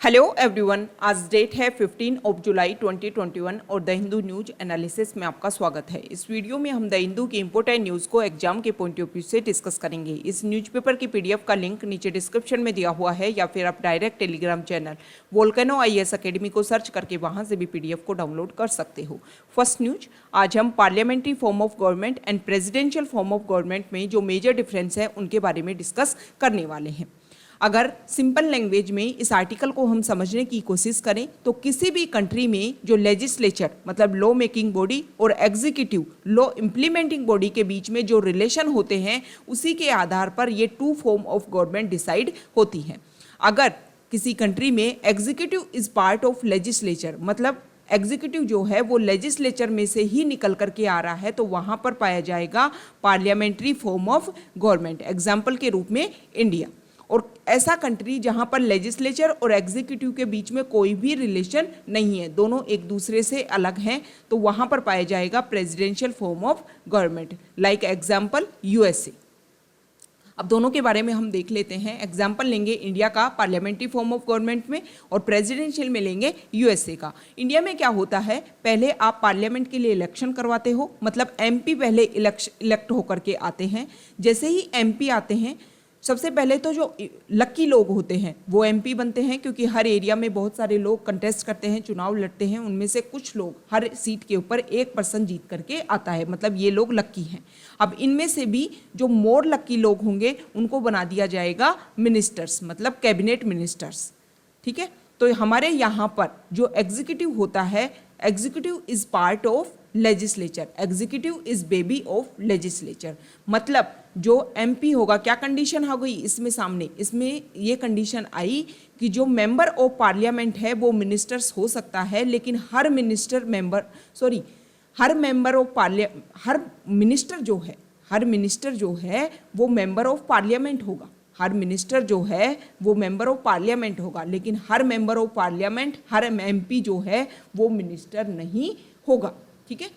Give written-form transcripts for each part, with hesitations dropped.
Hello everyone, आज date है 15 जुलाई 2021 और द हिंदू न्यूज एनालिसिस में आपका स्वागत है। इस वीडियो में हम द हिंदू की इंपॉर्टेंट न्यूज़ को एग्जाम के पॉइंट ऑफ व्यू से डिस्कस करेंगे। इस न्यूज़पेपर की पीडीएफ का लिंक नीचे डिस्क्रिप्शन में दिया हुआ है या फिर आप direct Telegram channel volcano IAS academy को सर्च करके वहाँ से भी पीडीएफ को डाउनलोड कर सकते हो। फर्स्ट न्यूज, आज हम parliamentary form of government and presidential form of government में जो मेजर डिफरेंस है उनके बारे में डिस्कस करने वाले हैं। अगर सिंपल लैंग्वेज में इस आर्टिकल को हम समझने की कोशिश करें तो किसी भी कंट्री में जो लेजिस्लेचर मतलब लॉ मेकिंग बॉडी और एग्जीक्यूटिव लॉ इम्प्लीमेंटिंग बॉडी के बीच में जो रिलेशन होते हैं उसी के आधार पर ये two form of government decide होती हैं। अगर किसी कंट्री में executive is part of legislature मतलब एग्जीक्यूटिव जो है वो लेजिस्लेचर में से ही निकल करके आ रहा है तो वहाँ पर पाया जाएगा parliamentary form of government. Example के रूप में इंडिया। और ऐसा कंट्री जहां पर लेजिस्लेचर और एग्जीक्यूटिव के बीच में कोई भी रिलेशन नहीं है, दोनों एक दूसरे से अलग हैं, तो वहां पर पाया जाएगा presidential form of government. Like example USA। अब दोनों के बारे में हम देख लेते हैं। एग्जाम्पल लेंगे इंडिया का पार्लियामेंट्री फॉर्म ऑफ गवर्नमेंट में और प्रेसिडेंशियल में लेंगे USA का। इंडिया में क्या होता है, पहले आप पार्लियामेंट के लिए इलेक्शन करवाते हो, मतलब MP पहले इलेक्ट होकर के आते हैं। जैसे ही MP आते हैं सबसे पहले तो जो लकी लोग होते हैं वो MP बनते हैं, क्योंकि हर एरिया में बहुत सारे लोग कंटेस्ट करते हैं, चुनाव लड़ते हैं, उनमें से कुछ लोग हर सीट के ऊपर एक पर्सन जीत करके आता है, मतलब ये लोग लकी हैं। अब इनमें से भी जो मोर लकी लोग होंगे उनको बना दिया जाएगा मिनिस्टर्स, मतलब कैबिनेट मिनिस्टर्स। ठीक है, तो हमारे यहाँ पर जो एग्जीक्यूटिव होता है, executive is part of legislature, executive is baby of legislature. मतलब जो MP होगा, क्या कंडीशन आ गई इसमें सामने, इसमें ये कंडीशन आई कि जो मेंबर ऑफ पार्लियामेंट है वो मिनिस्टर्स हो सकता है, लेकिन हर मिनिस्टर जो है वो मेंबर ऑफ पार्लियामेंट होगा। हर मिनिस्टर जो है वो मेंबर ऑफ पार्लियामेंट होगा, लेकिन हर मेंबर ऑफ पार्लियामेंट, हर MP जो है वो मिनिस्टर नहीं होगा। ठीक है,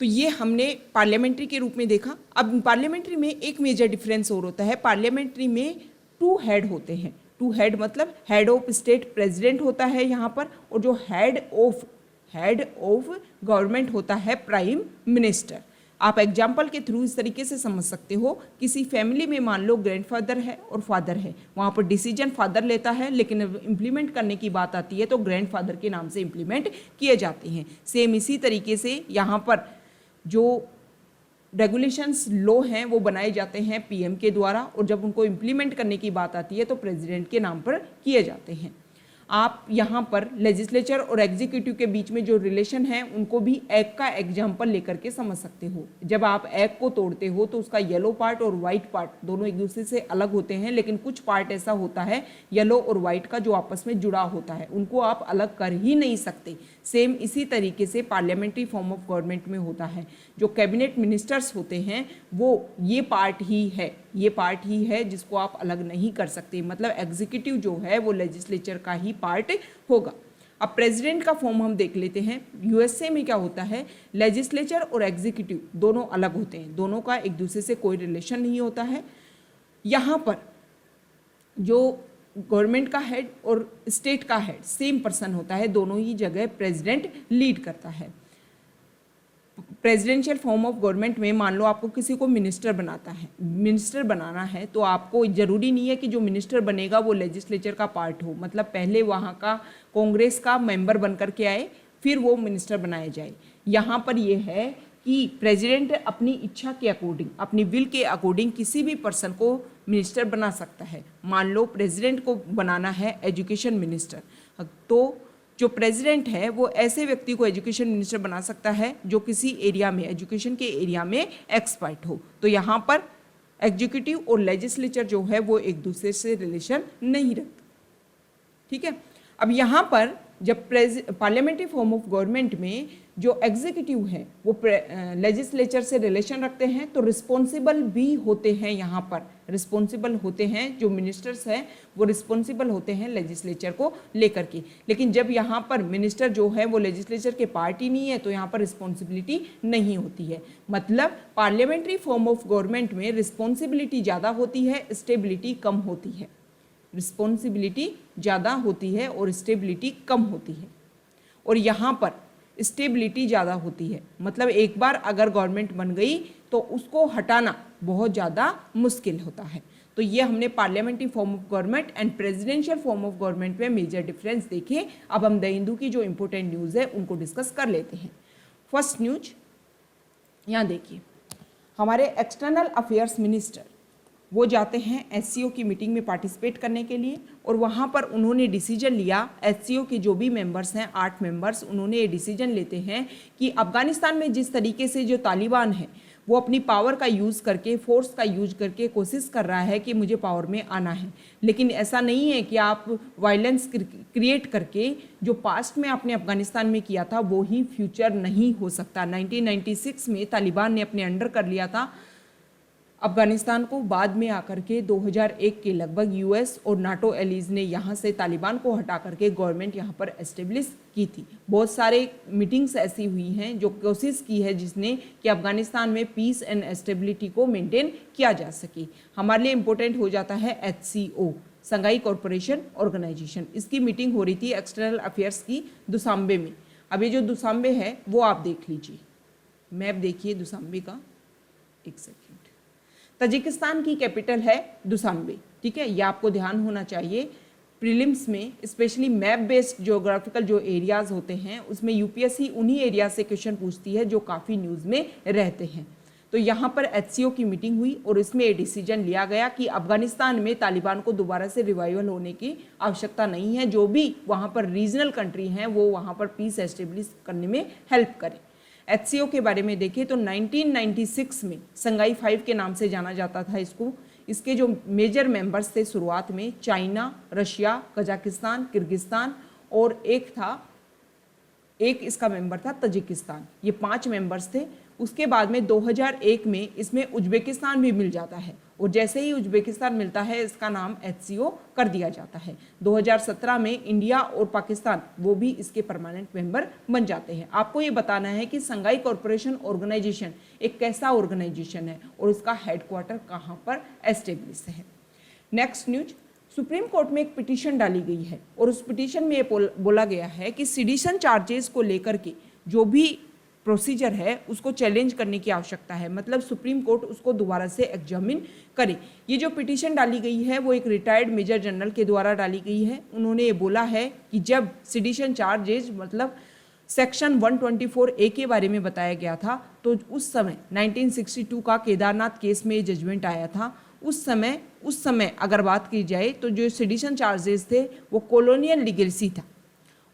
तो ये हमने पार्लियामेंट्री के रूप में देखा। अब पार्लियामेंट्री में एक मेजर डिफरेंस और होता है, पार्लियामेंट्री में 2 हेड होते हैं। 2 हेड मतलब हेड ऑफ स्टेट प्रेसिडेंट होता है यहाँ पर, और जो हेड ऑफ गवर्नमेंट होता है प्राइम मिनिस्टर। आप एग्जाम्पल के थ्रू इस तरीके से समझ सकते हो, किसी फैमिली में मान लो ग्रैंडफादर है और फादर है, वहाँ पर डिसीजन फादर लेता है, लेकिन इम्प्लीमेंट करने की बात आती है तो ग्रैंडफादर के नाम से इम्प्लीमेंट किए जाते हैं। सेम इसी तरीके से यहाँ पर जो रेगुलेशंस लॉ हैं वो बनाए जाते हैं PM के द्वारा, और जब उनको इम्प्लीमेंट करने की बात आती है तो प्रेसिडेंट के नाम पर किए जाते हैं। आप यहाँ पर लेजिस्लेचर और एग्जीक्यूटिव के बीच में जो रिलेशन है उनको भी एग का एग्जाम्पल लेकर के समझ सकते हो। जब आप एग को तोड़ते हो तो उसका येलो पार्ट और वाइट पार्ट दोनों एक दूसरे से अलग होते हैं, लेकिन कुछ पार्ट ऐसा होता है येलो और वाइट का जो आपस में जुड़ा होता है, उनको आप अलग कर ही नहीं सकते। सेम इसी तरीके से पार्लियामेंट्री फॉर्म ऑफ गवर्नमेंट में होता है। जो कैबिनेट मिनिस्टर्स होते हैं वो ये पार्ट ही है जिसको आप अलग नहीं कर सकते, मतलब एग्जीक्यूटिव जो है वो लेजिस्लेचर का ही पार्ट होगा। अब प्रेसिडेंट का फॉर्म हम देख लेते हैं। USA में क्या होता है, लेजिस्लेचर और एग्जीक्यूटिव दोनों अलग होते हैं, दोनों का एक दूसरे से कोई रिलेशन नहीं होता है। यहाँ पर जो गवर्नमेंट का हेड और स्टेट का हेड सेम पर्सन होता है, दोनों ही जगह प्रेसिडेंट लीड करता है। प्रेसिडेंशियल फॉर्म ऑफ गवर्नमेंट में मान लो आपको किसी को मिनिस्टर बनाना है तो आपको ज़रूरी नहीं है कि जो मिनिस्टर बनेगा वो लेजिस्लेचर का पार्ट हो, मतलब पहले वहाँ का कांग्रेस का मेंबर बन करके आए फिर वो मिनिस्टर बनाया जाए। यहाँ पर ये है कि प्रेसिडेंट अपनी इच्छा के अकॉर्डिंग, अपनी विल के अकॉर्डिंग किसी भी पर्सन को मिनिस्टर बना सकता है। मान लो प्रेसिडेंट को बनाना है एजुकेशन मिनिस्टर, तो जो प्रेसिडेंट है वो ऐसे व्यक्ति को एजुकेशन मिनिस्टर बना सकता है जो किसी एरिया में, एजुकेशन के एरिया में एक्सपर्ट हो। तो यहाँ पर एग्जीक्यूटिव और लेजिस्लेचर जो है वो एक दूसरे से रिलेशन नहीं रखते। ठीक है, अब यहाँ पर जब पार्लियामेंट्री फॉर्म ऑफ गवर्नमेंट में जो एग्जीक्यूटिव है वो लेजिस्लेचर से रिलेशन रखते हैं तो रिस्पॉन्सिबल भी होते हैं। यहाँ पर रिस्पॉन्सिबल होते हैं, जो मिनिस्टर्स हैं वो रिस्पॉन्सिबल होते हैं लेजिस्लेचर को लेकर के। लेकिन जब यहाँ पर मिनिस्टर जो है वो लेजिस्लेचर के पार्ट ही नहीं है तो यहाँ पर रिस्पॉन्सिबिलिटी नहीं होती है। मतलब पार्लियामेंट्री फॉर्म ऑफ गवर्नमेंट में रिस्पॉन्सिबिलिटी ज़्यादा होती है, स्टेबिलिटी कम होती है। रिस्पॉन्सिबिलिटी ज़्यादा होती है और स्टेबिलिटी कम होती है। और यहाँ पर स्टेबिलिटी ज़्यादा होती है, मतलब एक बार अगर गवर्नमेंट बन गई तो उसको हटाना बहुत ज़्यादा मुश्किल होता है। तो ये हमने parliamentary form of government and presidential form of government में मेजर डिफरेंस देखे। अब हम द हिंदू की जो इंपॉर्टेंट न्यूज़ है उनको डिस्कस कर लेते हैं। फर्स्ट न्यूज यहाँ देखिए, हमारे एक्सटर्नल अफेयर्स मिनिस्टर वो जाते हैं एससीओ की मीटिंग में पार्टिसिपेट करने के लिए, और वहाँ पर उन्होंने डिसीजन लिया, एससीओ के जो भी मेंबर्स हैं 8 मेंबर्स, उन्होंने ये डिसीजन लेते हैं कि अफगानिस्तान में जिस तरीके से जो तालिबान है वो अपनी पावर का यूज़ करके, फोर्स का यूज करके कोशिश कर रहा है कि मुझे पावर में आना है, लेकिन ऐसा नहीं है कि आप वायलेंस क्रिएट करके जो पास्ट में आपने अफगानिस्तान में किया था वो ही फ्यूचर नहीं हो सकता। 1996 में तालिबान ने अपने अंडर कर लिया था अफगानिस्तान को, बाद में आकर के 2001 के लगभग यूएस और नाटो एलीज ने यहाँ से तालिबान को हटा करके गवर्नमेंट यहाँ पर एस्टेब्लिश की थी। बहुत सारे मीटिंग्स ऐसी हुई हैं जो कोशिश की है जिसने कि अफगानिस्तान में पीस एंड एस्टेबिलिटी को मेंटेन किया जा सके। हमारे लिए इम्पोर्टेंट हो जाता है HCO, संघाई कॉरपोरेशन ऑर्गेनाइजेशन। इसकी मीटिंग हो रही थी एक्सटर्नल अफेयर्स की दुशांबे में। अब ये जो दुशांबे है वो आप देख लीजिए, मैप देखिए दुशांबे का, एक सेकेंड। तजिकिस्तान की कैपिटल है दुशांबे, ठीक है, ये आपको ध्यान होना चाहिए। प्रीलिम्स में स्पेशली मैप बेस्ड ज्योग्राफिकल जो एरियाज होते हैं उसमें यूपीएससी उन्हीं एरिया से क्वेश्चन पूछती है जो काफ़ी न्यूज़ में रहते हैं। तो यहाँ पर HCO की मीटिंग हुई और इसमें ये डिसीजन लिया गया कि अफगानिस्तान में तालिबान को दोबारा से रिवाइवल होने की आवश्यकता नहीं है, जो भी वहाँ पर रीजनल कंट्री हैं वो वहाँ पर पीस एस्टेब्लिश करने में हेल्प करें। HCO के बारे में देखें तो 1996 में संघाई 5 के नाम से जाना जाता था इसको। इसके जो मेजर मेंबर्स थे शुरुआत में चाइना, रशिया, कजाकिस्तान, किर्गिस्तान और एक इसका मेंबर था तजिकिस्तान। ये 5 मेंबर्स थे। उसके बाद में 2001 में इसमें उज्बेकिस्तान भी मिल जाता है, और जैसे ही उज्बेकिस्तान मिलता है इसका नाम HCO कर दिया जाता है। 2017 में इंडिया और पाकिस्तान वो भी इसके परमानेंट मेंबर बन जाते हैं। आपको ये बताना है कि संघाई कॉरपोरेशन ऑर्गेनाइजेशन एक कैसा ऑर्गेनाइजेशन है और उसका हेडक्वार्टर कहाँ पर एस्टेब्लिश है। नेक्स्ट न्यूज, सुप्रीम कोर्ट में एक पिटीशन डाली गई है और उस पिटीशन में ये बोला गया है कि सेडिशन चार्जेस को लेकर के जो भी प्रोसीजर है उसको चैलेंज करने की आवश्यकता है, मतलब सुप्रीम कोर्ट उसको दोबारा से एग्जामिन करे। ये जो पिटीशन डाली गई है वो एक रिटायर्ड मेजर जनरल के द्वारा डाली गई है। उन्होंने ये बोला है कि जब सेडिशन चार्जेस मतलब सेक्शन 124A के बारे में बताया गया था तो उस समय 1962 का केदारनाथ केस में ये जजमेंट आया था। उस समय अगर बात की जाए तो जो सेडिशन चार्जेस थे वो कॉलोनियल लीगेसी था,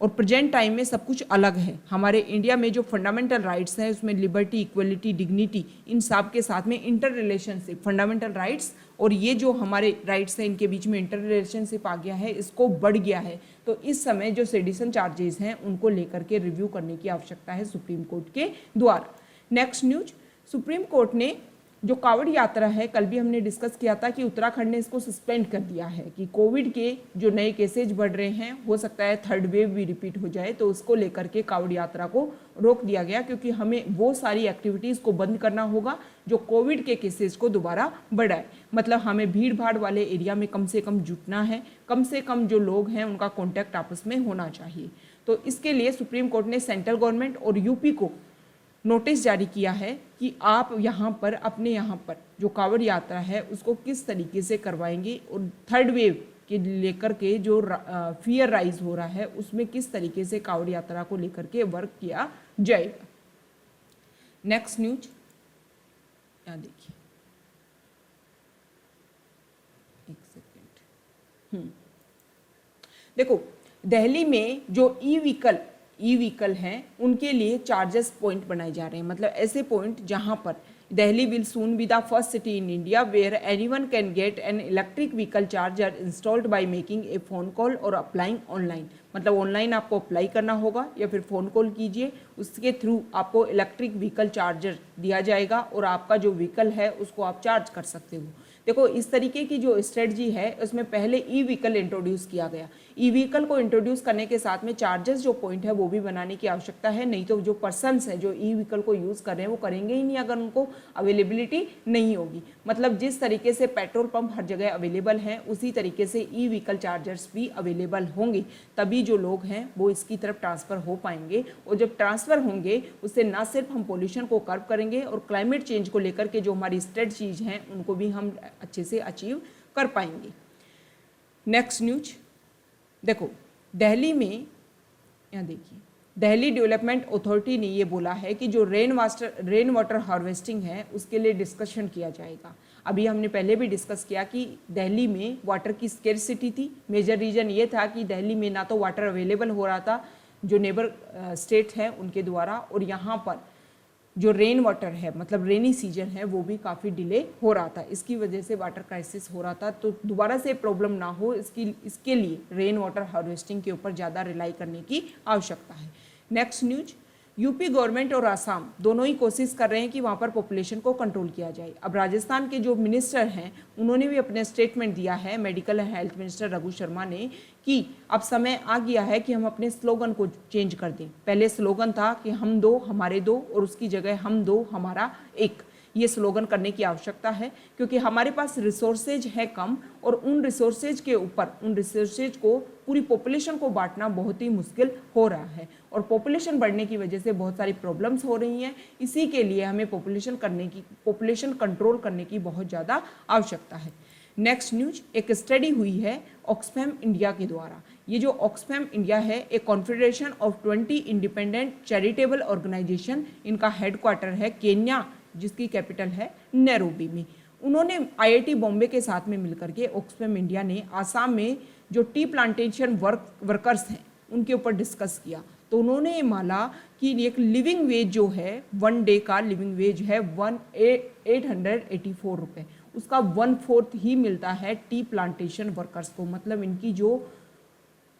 और प्रेजेंट टाइम में सब कुछ अलग है। हमारे इंडिया में जो फंडामेंटल राइट्स हैं उसमें लिबर्टी, इक्वलिटी, डिग्निटी, इन सब के साथ में इंटर रिलेशनशिप, फंडामेंटल राइट्स और ये जो हमारे राइट्स हैं इनके बीच में इंटर रिलेशनशिप आ गया है, इसको बढ़ गया है। तो इस समय जो सेडिशन चार्जेस हैं उनको लेकर के रिव्यू करने की आवश्यकता है सुप्रीम कोर्ट के द्वारा। नेक्स्ट न्यूज, सुप्रीम कोर्ट ने जो कावड़ यात्रा है, कल भी हमने डिस्कस किया था कि उत्तराखंड ने इसको सस्पेंड कर दिया है कि कोविड के जो नए केसेज बढ़ रहे हैं, हो सकता है थर्ड वेव भी रिपीट हो जाए, तो उसको लेकर के कावड़ यात्रा को रोक दिया गया, क्योंकि हमें वो सारी एक्टिविटीज़ को बंद करना होगा जो कोविड के केसेज को दोबारा बढ़ाए। मतलब हमें भीड़ भाड़ वाले एरिया में कम से कम जुटना है, कम से कम जो लोग हैं उनका कॉन्टैक्ट आपस में होना चाहिए। तो इसके लिए सुप्रीम कोर्ट ने सेंट्रल गवर्नमेंट और यूपी को नोटिस जारी किया है कि आप यहाँ पर अपने यहाँ पर जो कावड़ यात्रा है उसको किस तरीके से करवाएंगे, और थर्ड वेव के लेकर के जो फियर राइज हो रहा है उसमें किस तरीके से कावड़ यात्रा को लेकर के वर्क किया जाएगा। नेक्स्ट न्यूज यहाँ देखिए, एक सेकेंड। देखो, दिल्ली में जो ई व्हीकल हैं उनके लिए चार्जेस पॉइंट बनाए जा रहे हैं, मतलब ऐसे पॉइंट जहां पर Delhi will soon be the first city in India where anyone can get an electric vehicle charger installed by making a phone call और अप्लाइंग ऑनलाइन। मतलब ऑनलाइन आपको अप्लाई करना होगा या फिर फ़ोन कॉल कीजिए, उसके थ्रू आपको इलेक्ट्रिक व्हीकल चार्जर दिया जाएगा और आपका जो व्हीकल है उसको आप चार्ज कर सकते हो। देखो, इस तरीके की जो स्ट्रेटजी है उसमें पहले ई व्हीकल इंट्रोड्यूस किया गया। ई व्हीकल को इंट्रोड्यूस करने के साथ में चार्जेस जो पॉइंट है वो भी बनाने की आवश्यकता है, नहीं तो जो पर्सन्स है जो ई व्हीकल को यूज़ कर रहे हैं वो करेंगे ही नहीं अगर उनको अवेलेबिलिटी नहीं होगी। मतलब जिस तरीके से पेट्रोल पंप हर जगह अवेलेबल हैं उसी तरीके से ई व्हीकल चार्जर्स भी अवेलेबल होंगे, तभी जो लोग हैं वो इसकी तरफ ट्रांसफ़र हो पाएंगे। और जब ट्रांसफ़र होंगे उससे ना सिर्फ हम पोल्यूशन को कर्व करेंगे और क्लाइमेट चेंज को लेकर के जो हमारी स्टेट चीज़ हैं उनको भी हम अच्छे से अचीव कर पाएंगे। नेक्स्ट न्यूज देखो, दिल्ली में यहाँ देखिए, दिल्ली डेवलपमेंट अथॉरिटी ने ये बोला है कि जो रेन वाटर हार्वेस्टिंग है उसके लिए डिस्कशन किया जाएगा। अभी हमने पहले भी डिस्कस किया कि दिल्ली में वाटर की स्केर्सिटी थी। मेजर रीज़न ये था कि दिल्ली में ना तो वाटर अवेलेबल हो रहा था जो नेबर स्टेट है उनके द्वारा, और यहाँ पर जो रेन वाटर है मतलब रेनी सीजन है वो भी काफ़ी डिले हो रहा था। इसकी वजह से वाटर क्राइसिस हो रहा था। तो दोबारा से प्रॉब्लम ना हो इसके लिए रेन वाटर हार्वेस्टिंग के ऊपर ज़्यादा रिलाई करने की आवश्यकता है। नेक्स्ट न्यूज, यूपी गवर्नमेंट और आसाम दोनों ही कोशिश कर रहे हैं कि वहाँ पर पॉपुलेशन को कंट्रोल किया जाए। अब राजस्थान के जो मिनिस्टर हैं उन्होंने भी अपने स्टेटमेंट दिया है, medical and health minister Raghu Sharma ने, कि अब समय आ गया है कि हम अपने स्लोगन को चेंज कर दें। पहले स्लोगन था कि हम दो हमारे दो, और उसकी जगह हम दो हमारा एक। ये स्लोगन करने की आवश्यकता है क्योंकि हमारे पास रिसोर्सेज है कम, और उन रिसोर्सेज के ऊपर उन रिसोर्सेज को पूरी पॉपुलेशन को बांटना बहुत ही मुश्किल हो रहा है, और पॉपुलेशन बढ़ने की वजह से बहुत सारी प्रॉब्लम्स हो रही हैं। इसी के लिए हमें पॉपुलेशन कंट्रोल करने की बहुत ज़्यादा आवश्यकता है। नेक्स्ट न्यूज, एक स्टडी हुई है ऑक्सफैम इंडिया के द्वारा। ये जो ऑक्सफैम इंडिया है एक confederation of 20 independent charitable organisation, इनका हेडक्वार्टर है केन्या जिसकी कैपिटल है नैरोबी में। उन्होंने आईआईटी बॉम्बे के साथ में मिलकर के ऑक्सफैम इंडिया ने आसाम में जो टी प्लांटेशन वर्कर्स हैं उनके ऊपर डिस्कस किया। तो उन्होंने ये माना कि एक लिविंग वेज जो है 1 डे का लिविंग वेज है 884 रुपये, उसका 1/4 ही मिलता है टी प्लांटेशन वर्कर्स को। मतलब इनकी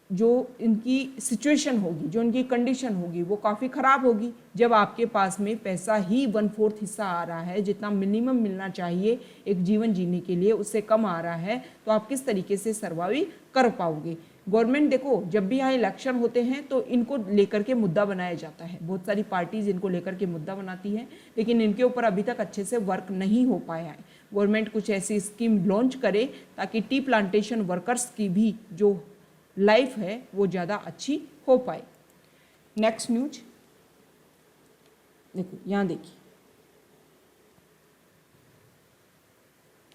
जो इनकी सिचुएशन होगी, जो इनकी कंडीशन होगी वो काफ़ी ख़राब होगी। जब आपके पास में पैसा ही 1/4 हिस्सा आ रहा है, जितना मिनिमम मिलना चाहिए एक जीवन जीने के लिए उससे कम आ रहा है, तो आप किस तरीके से सर्वाइव कर पाओगे। गवर्नमेंट देखो, जब भी यहाँ इलेक्शन होते हैं तो इनको लेकर के मुद्दा बनाया जाता है, बहुत सारी पार्टीज इनको लेकर के मुद्दा बनाती हैं, लेकिन इनके ऊपर अभी तक अच्छे से वर्क नहीं हो पाया है। गवर्नमेंट कुछ ऐसी स्कीम लॉन्च करे ताकि टी प्लांटेशन वर्कर्स की भी जो लाइफ है वो ज़्यादा अच्छी हो पाए। नेक्स्ट न्यूज देखो, यहाँ देखिए,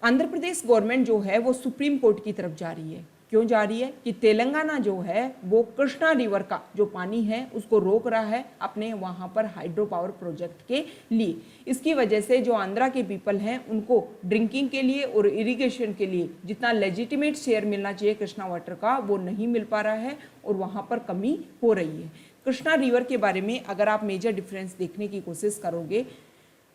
आंध्र प्रदेश गवर्नमेंट जो है वो सुप्रीम कोर्ट की तरफ जा रही है। क्यों जा रही है कि तेलंगाना जो है वो कृष्णा रिवर का जो पानी है उसको रोक रहा है अपने वहाँ पर हाइड्रो पावर प्रोजेक्ट के लिए। इसकी वजह से जो आंध्रा के पीपल हैं उनको ड्रिंकिंग के लिए और इरिगेशन के लिए जितना लेजिटिमेट शेयर मिलना चाहिए कृष्णा वाटर का वो नहीं मिल पा रहा है, और वहाँ पर कमी हो रही है। कृष्णा रिवर के बारे में अगर आप मेजर डिफरेंस देखने की कोशिश करोगे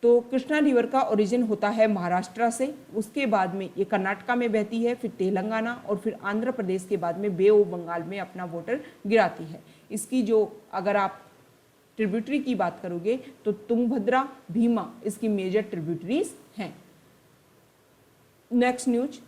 तो कृष्णा रिवर का ओरिजिन होता है महाराष्ट्र से, उसके बाद में ये कर्नाटका में बहती है, फिर तेलंगाना और फिर आंध्र प्रदेश के बाद में बे ऑफ बंगाल में अपना वाटर गिराती है। इसकी जो अगर आप ट्रिब्यूटरी की बात करोगे तो तुंगभद्रा, भीमा इसकी मेजर ट्रिब्यूटरीज हैं। नेक्स्ट न्यूज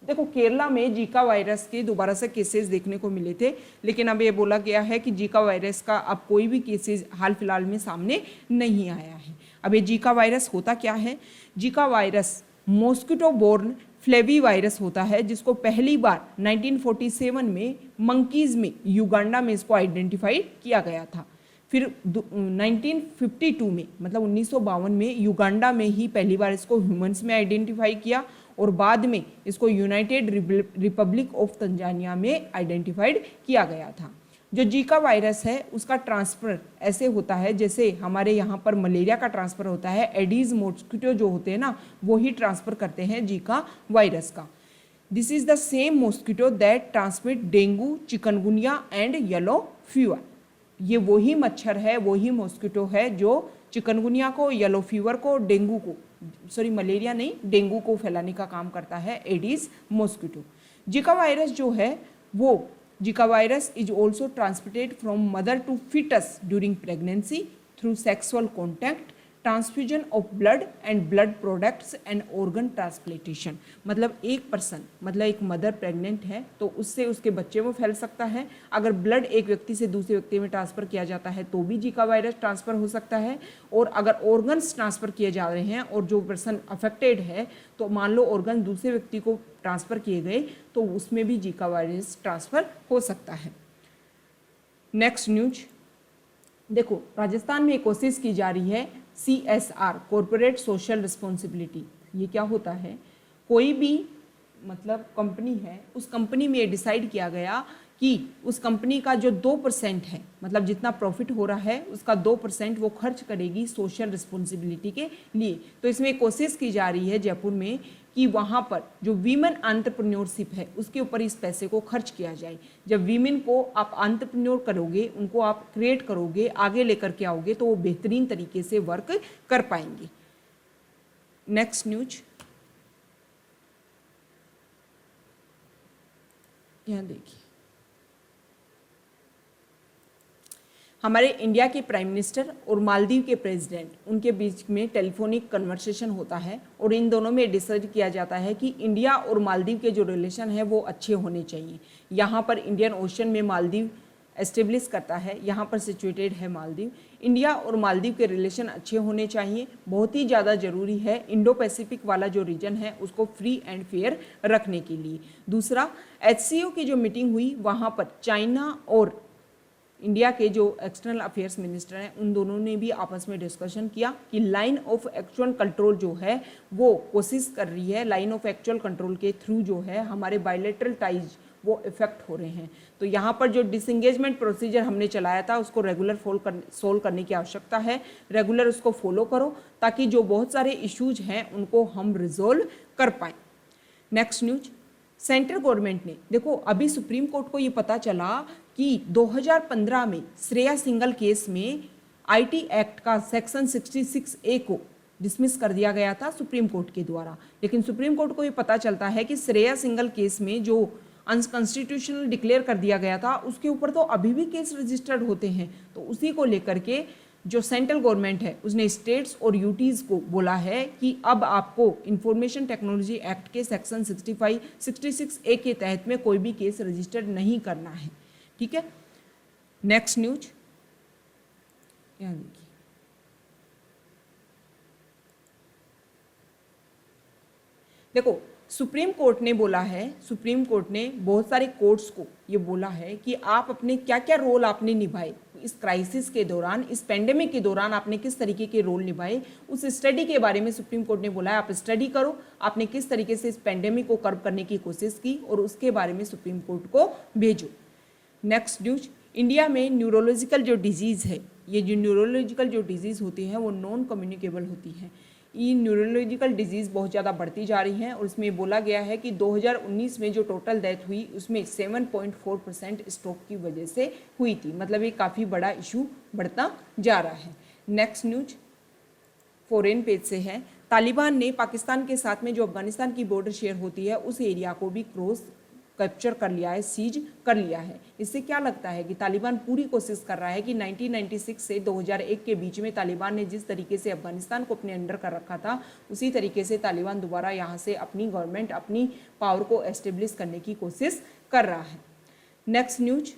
देखो, केरला में जीका वायरस के दोबारा से केसेस देखने को मिले थे, लेकिन अब ये बोला गया है कि जीका वायरस का अब कोई भी केसेस हाल फिलहाल में सामने नहीं आया है। अब ये जीका वायरस होता क्या है? Zika virus mosquito borne flavivirus होता है, जिसको पहली बार 1947 में मंकीज़ में युगांडा में इसको आइडेंटिफाई किया गया था। फिर 1952 में मतलब 1952 में युगांडा में ही पहली बार इसको ह्यूमंस में आइडेंटिफाई किया, और बाद में इसको यूनाइटेड रिपब्लिक ऑफ तंजानिया में आइडेंटिफाइड किया गया था। जो जीका वायरस है उसका ट्रांसफ़र ऐसे होता है जैसे हमारे यहाँ पर मलेरिया का ट्रांसफ़र होता है, एडीज मॉस्किटो जो होते हैं ना वो ही ट्रांसफ़र करते हैं जीका वायरस का। This is the same mosquito that transmit dengue, chikungunya and yellow fever. ये वही मच्छर है, वही मॉस्किटो है जो चिकनगुनिया को, येलो फीवर को, डेंगू को, सॉरी मलेरिया नहीं, डेंगू को फैलाने का काम करता है एडीज मॉस्किटो। जीका वायरस जो है वो Zika virus is also transmitted from mother to foetus during pregnancy through sexual contact transfusion of blood and blood products and organ transplantation. मतलब एक पर्सन, मतलब एक मदर प्रेग्नेंट है तो उससे उसके बच्चे में फैल सकता है। अगर ब्लड एक व्यक्ति से दूसरे व्यक्ति में ट्रांसफ़र किया जाता है तो भी जीका वायरस ट्रांसफ़र हो सकता है। और अगर ऑर्गन्स ट्रांसफ़र किए जा रहे हैं और जो पर्सन अफेक्टेड है, तो मान लो ऑर्गन दूसरे व्यक्ति को ट्रांसफ़र किए गए, तो उसमें भी जीका वायरस ट्रांसफ़र हो सकता है। नेक्स्ट न्यूज देखो, राजस्थान में एक कोशिश की जा रही है CSR, कॉरपोरेट सोशल रिस्पॉन्सिबिलिटी। ये क्या होता है? कोई भी मतलब कंपनी है, उस कंपनी में ये डिसाइड किया गया कि उस कंपनी का जो 2% है, मतलब जितना प्रॉफिट हो रहा है उसका 2% वो खर्च करेगी सोशल रिस्पॉन्सिबिलिटी के लिए। तो इसमें कोशिश की जा रही है जयपुर में कि वहाँ पर जो वीमेन एंटरप्रेन्योरशिप है उसके ऊपर इस पैसे को खर्च किया जाए। जब वीमेन को आप एंटरप्रेन्योर करोगे, उनको आप क्रिएट करोगे, आगे लेकर के आओगे, तो वो बेहतरीन तरीके से वर्क कर पाएंगे। नेक्स्ट न्यूज यहाँ देखिए, हमारे इंडिया के प्राइम मिनिस्टर और मालदीव के प्रेसिडेंट, उनके बीच में टेलीफोनिक कन्वर्सेशन होता है और इन दोनों में डिसाइड किया जाता है कि इंडिया और मालदीव के जो रिलेशन है वो अच्छे होने चाहिए। यहाँ पर इंडियन ओशन में मालदीव एस्टेब्लिश करता है, यहाँ पर सिचुएटेड है मालदीव। इंडिया और मालदीव के रिलेशन अच्छे होने चाहिए, बहुत ही ज़्यादा ज़रूरी है इंडो पैसिफिक वाला जो रीजन है उसको फ्री एंड फेयर रखने के लिए। दूसरा, HCO की जो मीटिंग हुई वहाँ पर चाइना और इंडिया के जो एक्सटर्नल अफेयर्स मिनिस्टर हैं उन दोनों ने भी आपस में डिस्कशन किया कि लाइन ऑफ एक्चुअल कंट्रोल जो है वो कोशिश कर रही है, लाइन ऑफ एक्चुअल कंट्रोल के थ्रू जो है हमारे बायलैटरल टाइज वो इफेक्ट हो रहे हैं। तो यहाँ पर जो डिसंगेजमेंट प्रोसीजर हमने चलाया था उसको रेगुलर सोल्व करने की आवश्यकता है। रेगुलर उसको फॉलो करो ताकि जो बहुत सारे इश्यूज हैं उनको हम रिजोल्व कर पाएँ। नेक्स्ट न्यूज, सेंट्रल गवर्नमेंट ने, देखो अभी सुप्रीम कोर्ट को ये पता चला कि 2015 में श्रेया सिंगल केस में IT एक्ट का सेक्शन 66A को डिसमिस कर दिया गया था सुप्रीम कोर्ट के द्वारा। लेकिन सुप्रीम कोर्ट को ये पता चलता है कि श्रेया सिंगल केस में जो अनकॉन्स्टिट्यूशनल डिक्लेयर कर दिया गया था उसके ऊपर तो अभी भी केस रजिस्टर्ड होते हैं। तो उसी को लेकर के जो सेंट्रल गवर्नमेंट है उसने स्टेट्स और यूटीज़ को बोला है कि अब आपको इंफॉर्मेशन टेक्नोलॉजी एक्ट के सेक्शन 66A के तहत में कोई भी केस रजिस्टर्ड नहीं करना है। ठीक है। नेक्स्ट न्यूज यहाँ देखिए, देखो सुप्रीम कोर्ट ने बोला है, सुप्रीम कोर्ट ने बहुत सारे कोर्ट्स को ये बोला है कि आप अपने क्या क्या रोल आपने निभाए इस क्राइसिस के दौरान, इस पेंडेमिक के दौरान आपने किस तरीके के रोल निभाए, उस स्टडी के बारे में सुप्रीम कोर्ट ने बोला है आप स्टडी करो, आपने किस तरीके से इस पेंडेमिक को कर्व करने की कोशिश की और उसके बारे में सुप्रीम कोर्ट को भेजो। नेक्स्ट न्यूज, इंडिया में न्यूरोलॉजिकल जो डिजीज़ है, ये जो न्यूरोलॉजिकल जो डिजीज़ होती हैं वो नॉन कम्युनिकेबल होती हैं। ये न्यूरोलॉजिकल डिजीज़ बहुत ज़्यादा बढ़ती जा रही हैं और इसमें बोला गया है कि 2019 में जो टोटल डेथ हुई उसमें 7.4% स्ट्रोक की वजह से हुई थी। मतलब ये काफ़ी बड़ा इशू बढ़ता जा रहा है। नेक्स्ट न्यूज फॉरेन पेज से है, तालिबान ने पाकिस्तान के साथ में जो अफगानिस्तान की बॉर्डर शेयर होती है उस एरिया को भी क्रॉस कैप्चर कर लिया है, सीज कर लिया है। इससे क्या लगता है कि तालिबान पूरी कोशिश कर रहा है कि 1996 से 2001 के बीच में तालिबान ने जिस तरीके से अफगानिस्तान को अपने अंडर कर रखा था उसी तरीके से तालिबान दोबारा यहाँ से अपनी गवर्नमेंट, अपनी पावर को एस्टेब्लिश करने की कोशिश कर रहा है। नेक्स्ट न्यूज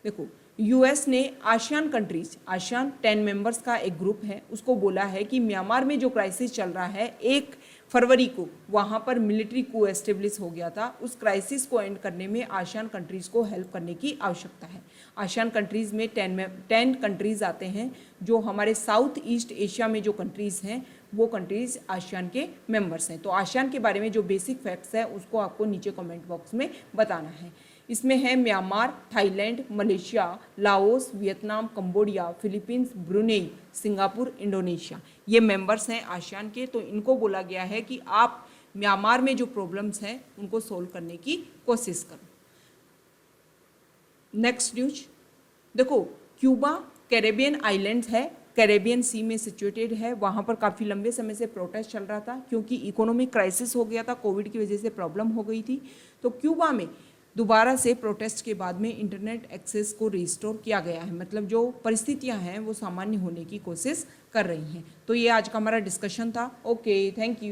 देखो, यूएस ने आसियान कंट्रीज, आसियान 10 मेंबर्स का एक ग्रुप है, उसको बोला है कि म्यांमार में जो क्राइसिस चल रहा है 1 फरवरी को वहाँ पर मिलिट्री को एस्टेब्लिश हो गया था, उस क्राइसिस को एंड करने में आसियान कंट्रीज़ को हेल्प करने की आवश्यकता है। आसियान कंट्रीज़ में 10 कंट्रीज़ आते हैं, जो हमारे साउथ ईस्ट एशिया में जो कंट्रीज़ हैं वो कंट्रीज़ आसियान के मेंबर्स हैं। तो आसियान के बारे में जो बेसिक फैक्ट्स है उसको आपको नीचे कमेंट बॉक्स में बताना है। इसमें है Myanmar, Thailand, Malaysia, Laos, Vietnam, Cambodia, Philippines, Brunei, Singapore, Indonesia, ये मेंबर्स हैं आसियान के। तो इनको बोला गया है कि आप म्यांमार में जो प्रॉब्लम्स हैं उनको सोल्व करने की कोशिश करो। नेक्स्ट न्यूज देखो, क्यूबा कैरेबियन आइलैंड्स है, कैरेबियन सी में सिचुएटेड है। वहाँ पर काफ़ी लंबे समय से प्रोटेस्ट चल रहा था क्योंकि इकोनॉमिक क्राइसिस हो गया था, कोविड की वजह से प्रॉब्लम हो गई थी। तो क्यूबा में दोबारा से प्रोटेस्ट के बाद में इंटरनेट एक्सेस को रिस्टोर किया गया है, मतलब जो परिस्थितियां हैं वो सामान्य होने की कोशिश कर रही हैं। तो ये आज का हमारा डिस्कशन था। Okay, thank you.